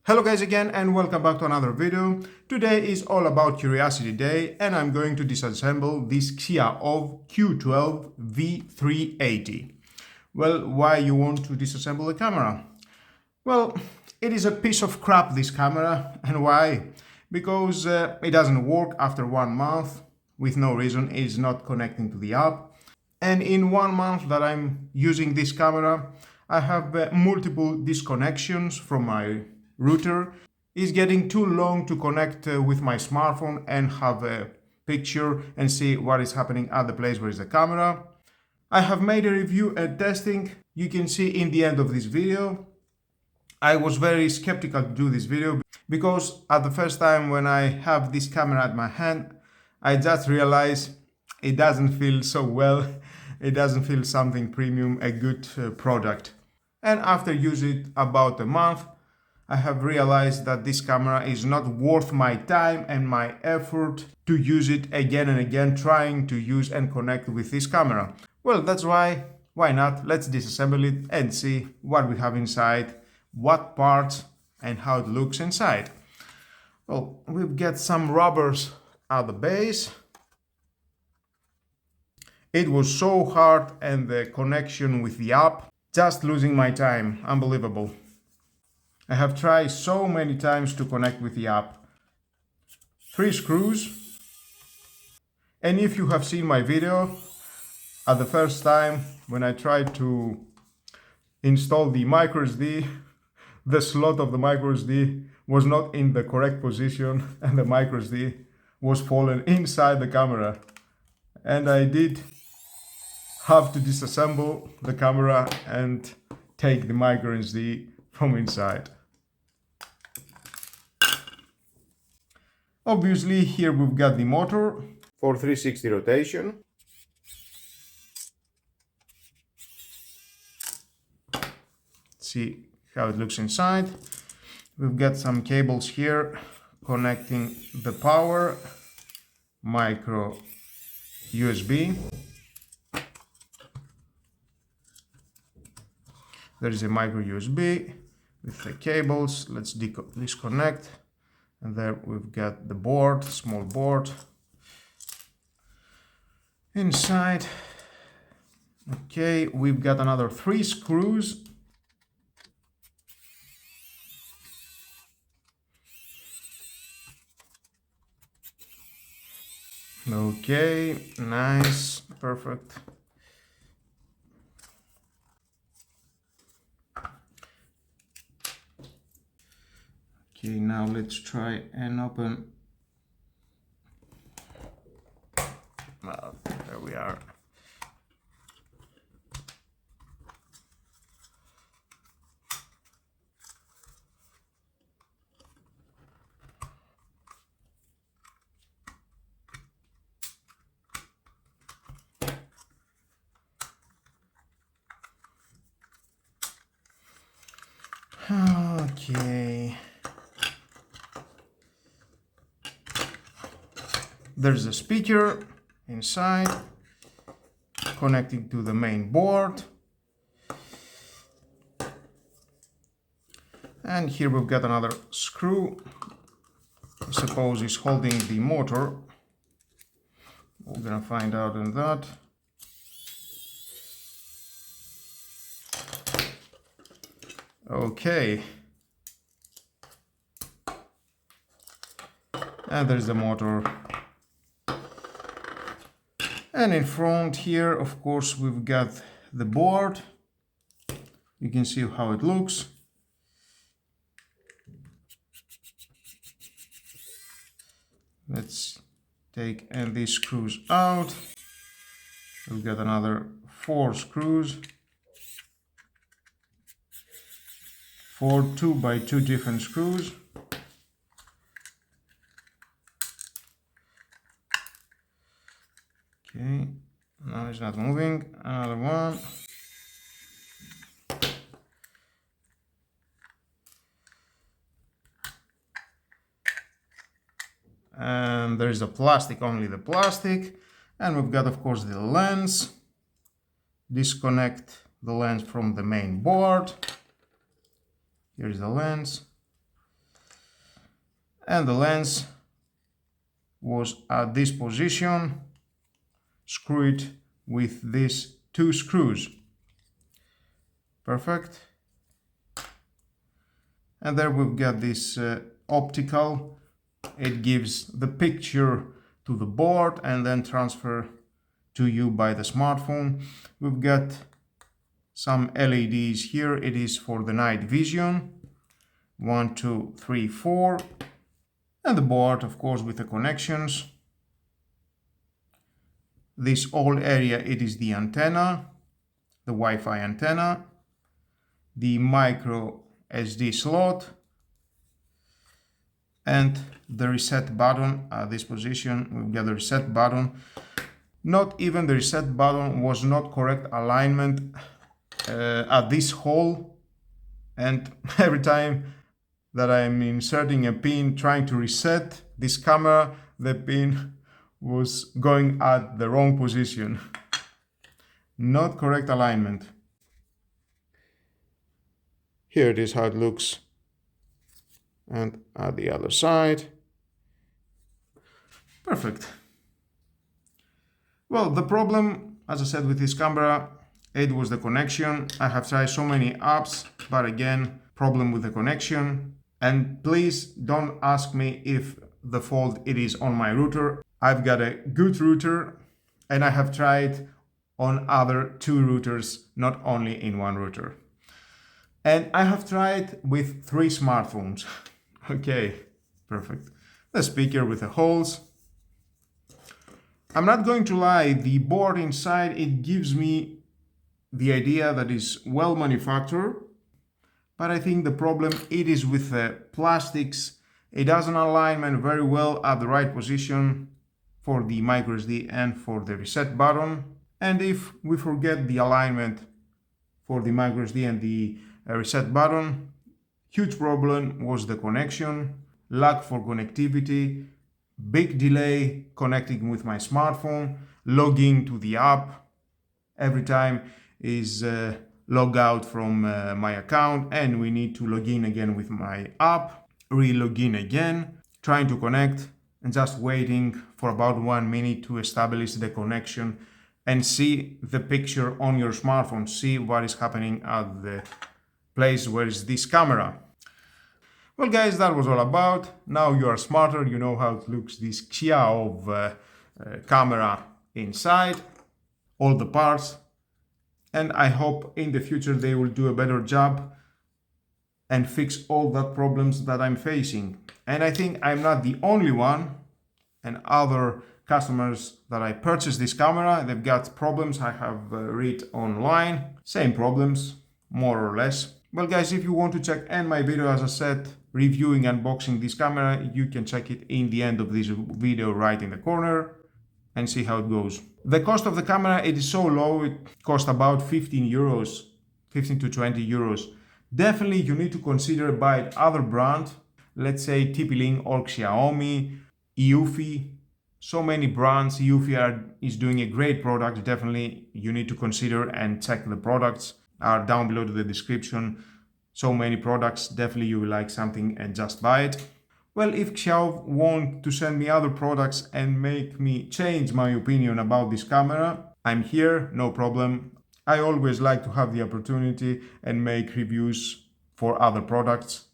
Hello guys again and welcome back to another video. Today is all about Curiosity Day and I'm going to disassemble this Xiaovv Q12 V380. Well, why you want to disassemble the camera? Well, it is a piece of crap, this camera. And why? Because it doesn't work after 1 month with no reason. It's not connecting to the app. And in 1 month that I'm using this camera, I have multiple disconnections from my router. Is getting too long to connect with my smartphone and have a picture and see what is happening at the place where is the camera. I have made a review and testing. You can see in the end of this video. I was very skeptical to do this video because at the first time when I have this camera at my hand, I just realized it doesn't feel so well. It doesn't feel something premium, a good product. And after using it about a month, I have realized that this camera is not worth my time and my effort to use it again and again, trying to use and connect with this camera. Well, that's why not? Let's disassemble it and see what we have inside, what parts and how it looks inside. Well, we've got some rubbers at the base. It was so hard and the connection with the app, just losing my time, unbelievable. I have tried so many times to connect with the app. 3 screws. And if you have seen my video, at the first time when I tried to install the microSD, the slot of the microSD was not in the correct position and the microSD was fallen inside the camera. And I did have to disassemble the camera and take the microSD from inside. Obviously, here we've got the motor for 360 rotation. See how it looks inside. We've got some cables here connecting the power, micro USB. There is a micro USB with the cables. Let's disconnect. And there we've got the board, small board. Inside, okay, we've got another 3 screws. Okay, nice, perfect. Okay, now let's try and open. Well, there we are. Okay. There's a speaker inside connecting to the main board. And here we've got another screw. I suppose is holding the motor. We're gonna find out in that. Okay. And there's the motor. And in front here, of course, we've got the board. You can see how it looks. Let's take these screws out. We've got another 4 screws. 4 2x2 different screws. Okay, now it's not moving. Another one. And there's the plastic, only the plastic. And we've got, of course, the lens. Disconnect the lens from the main board. Here's the lens. and the lens was at this position, screwed with these two screws. Perfect. And there we've got this optical. It gives the picture to the board and then transfer to you by the smartphone. We've got some LEDs here. It is for the night vision. 1, 2, 3, 4. And the board, of course, with the connections. This whole area, it is the antenna, the Wi-Fi antenna, the micro SD slot, and the reset button at this position. We've got the reset button. Not even the reset button was not correct alignment at this hole, and every time that I'm inserting a pin trying to reset this camera, the pin was going at the wrong position. Not correct alignment. Here it is how it looks, and at the other side. Perfect. Well, the problem, as I said, with this camera, it was the connection. I have tried so many apps, but again, problem with the connection. And please don't ask me if the fault it is on my router. I've got a good router, and I have tried on other 2 routers, not only in one router. And I have tried with 3 smartphones. Okay, perfect. The speaker with the holes. I'm not going to lie, the board inside, it gives me the idea that is well manufactured, but I think the problem it is with the plastics. It doesn't align very well at the right position for the microSD and for the reset button. And if we forget the alignment for the microSD and the reset button, huge problem was the connection, lack for connectivity, big delay connecting with my smartphone, logging to the app every time is log out from my account, and we need to log in again with my app, re-log in again, trying to connect and just waiting for about 1 minute to establish the connection and see the picture on your smartphone, see what is happening at the place where is this camera. Well guys, that was all about. Now you are smarter, you know how it looks, this Xiaovv camera inside, all the parts, and I hope in the future they will do a better job and fix all the problems that I'm facing. And I think I'm not the only one, and other customers that I purchased this camera, they've got problems. I have read online, same problems, more or less. Well guys, if you want to check end my video, as I said, reviewing, unboxing this camera, you can check it in the end of this video right in the corner and see how it goes. The cost of the camera, it is so low, it costs about 15 euros, 15 to 20 euros. Definitely you need to consider buy other brand, let's say TP-Link or Xiaomi, Eufy, so many brands. Eufy is doing a great product. Definitely you need to consider and check the products are down below to the description. So many products, definitely you will like something and just buy it. Well, if Xiaovv want to send me other products and make me change my opinion about this camera, I'm here, no problem. I always like to have the opportunity and make reviews for other products.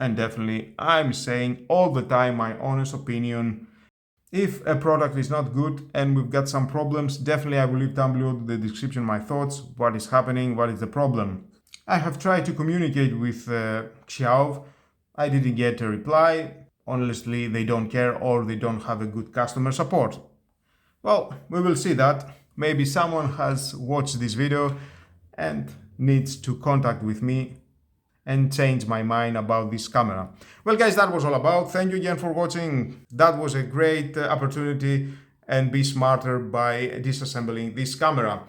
And definitely I'm saying all the time my honest opinion. If a product is not good and we've got some problems, definitely I will leave down below in the description my thoughts, what is happening, what is the problem. I have tried to communicate with Xiaovv. I didn't get a reply. Honestly, they don't care or they don't have a good customer support. Well, we will see that. Maybe someone has watched this video and needs to contact with me and change my mind about this camera. Well guys, that was all about. Thank you again for watching. That was a great opportunity, and be smarter by disassembling this camera.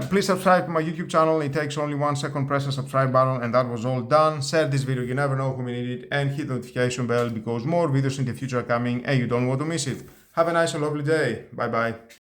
Please subscribe to my YouTube channel. It takes only 1 second. Press the subscribe button, and that was all done. Share this video, you never know who may need it, and hit the notification bell because more videos in the future are coming and you don't want to miss it. Have a nice and lovely day. Bye bye.